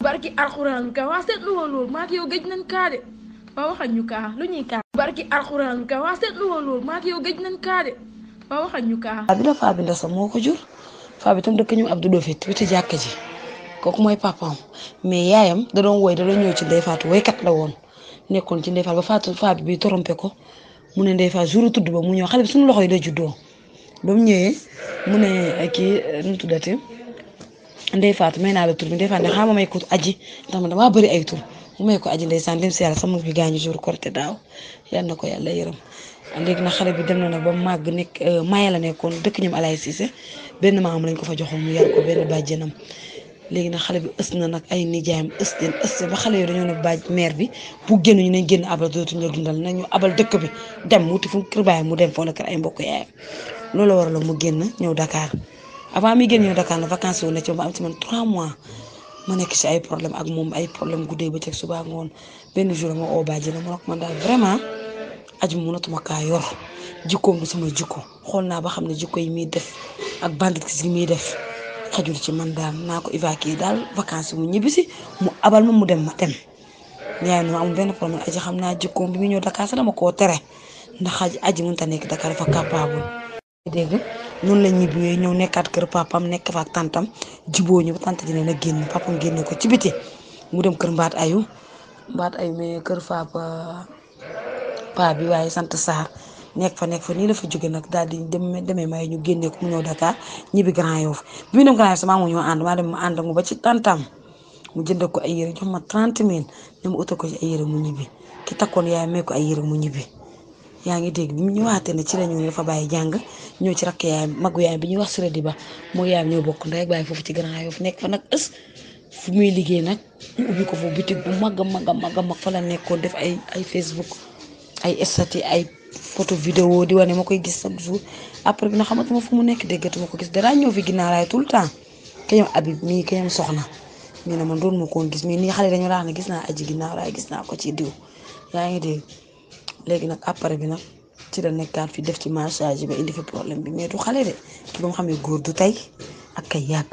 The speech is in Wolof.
barki alxuraan ka waa seetlu woon loolu maa yow gëj nañ kaa de waa waxal ñu kaa lu ñuy kaa barki alxuraan ka waa seetlu woon loolu maa yow gëj nañ kaa de waa waxal ñu kaa bi la faa bi ndasa moo ko jur faa bi tam dëkk ñu Abdou Dofit bi ci jàkka ji kooku mooy papaam mais yaayam da doon woy da doon ñëw ci Ndeye Fatou woykat la woon nekkoon ci Ndeye Fatou ba faa bi trompé ko mu ne Ndeye Fatou jour tudd ba mu ñëw xale bi suñu loxo yi la juddoo ba mu ñëwee mu ne kii nu mu tuddati Ndeye Fatou may naa la tur bi Ndeye Fatou ne xaaral ma may ko aji ndax man damaa bëri ay tur mu may ko aji ndeysaan dem si yàlla sama bi gaañu jour Korité daaw yal na ko yàlla yërëm léegi nag xale bi dem na nag ba màgg nekk maye la nekkoon dëkk ñoom Alaye Cissé benn maam lañ ko fa joxoon mu yar ko benn bàjjenam léegi nag xale bi ës na nag ay nijaayam ës ba xale yooyu dañoo ne bàjj mère bi bu génn ñu nañ génn abal dootuñu la dundal nañu abal dëkk bi dem wuti fu kër baayam mu dem foo na kër ay mbokk yaayam loolu la waral mu génn ñëw Dakar avant mi génn ñëw Dakar na vacances wu ne ci ba am ci man 3 mois ma nekk ci ay problème ak moom ay problème guddee ba ceeg suba ngoon benn jour ma oo bàjjenam ma ne ko man daal vraiment aju mënatuma kaa yor jikkoom du sama jikko xool naa ba xam ne jikko yi muy def ak banditis yi muy def xajul ci man daal naa ko évacuer daal vacances mu ñibbisi mu abal ma mu dem ma dem yaay no amul benn problème aji xam naa jikkoom bi mu ñëw Dakar sax dama koo tere ndax aji mënut a nekk Dakar dafa capable dégg noonu la ñibbiwee ñëw nekkaat kër papam nekk fa ak tantam jiboo ñu ba tante ji ne na génn papam génne ko ci biti mu dem kër mbaat ayu mais kër paa bi waaye sant Sarr nekk fa nii la fa jóge nag daal di demee may ñu génne ko mu ñëw Dakar ñibbi Grand Yoff bi mu dem Grand Yoff sama mu ñoo ànd maa dem ma ànd mu ba ci tantam mu jënd ko ay yére jox ma 30 000 ne mu utal ko ci ay yére mu ñibbi ki takkoon yaay may ko ay yére mu ñibbi yaa ngi dégg bi mu ñëwaatee ne ci la ñu dafa bàyyi jàng ñëw ci rakk yaay magu yaay bi ñuy wax Siré Diba moo yaay ñoo bokk ndey ak bàyyi foofu ci Grand Yoff nekk fa nag fu muy liggéey nag ñu ubbi ko foofu bitig bu mag fa la nekkoon def ay Facebook ay statut ay photo vidéo di wane ma koy gis chaque jour après bi na xamatuma fu mu nekk déggatuma ko gis dara ñëw fi ginnaaw laay tout le temps kañam Habib mii kañam soxna ñu ne man doon ma koon gis mais nii xale dañu wax ne gis naa aji ginnaaw laay gis naa ko ci diw yaa ngi dégg léegi nag après bi nag ci la nekkaat fi def ci massage ba indi fi problème bi mais du xale de ki ba mu xamee góor du tey ak kay yàgg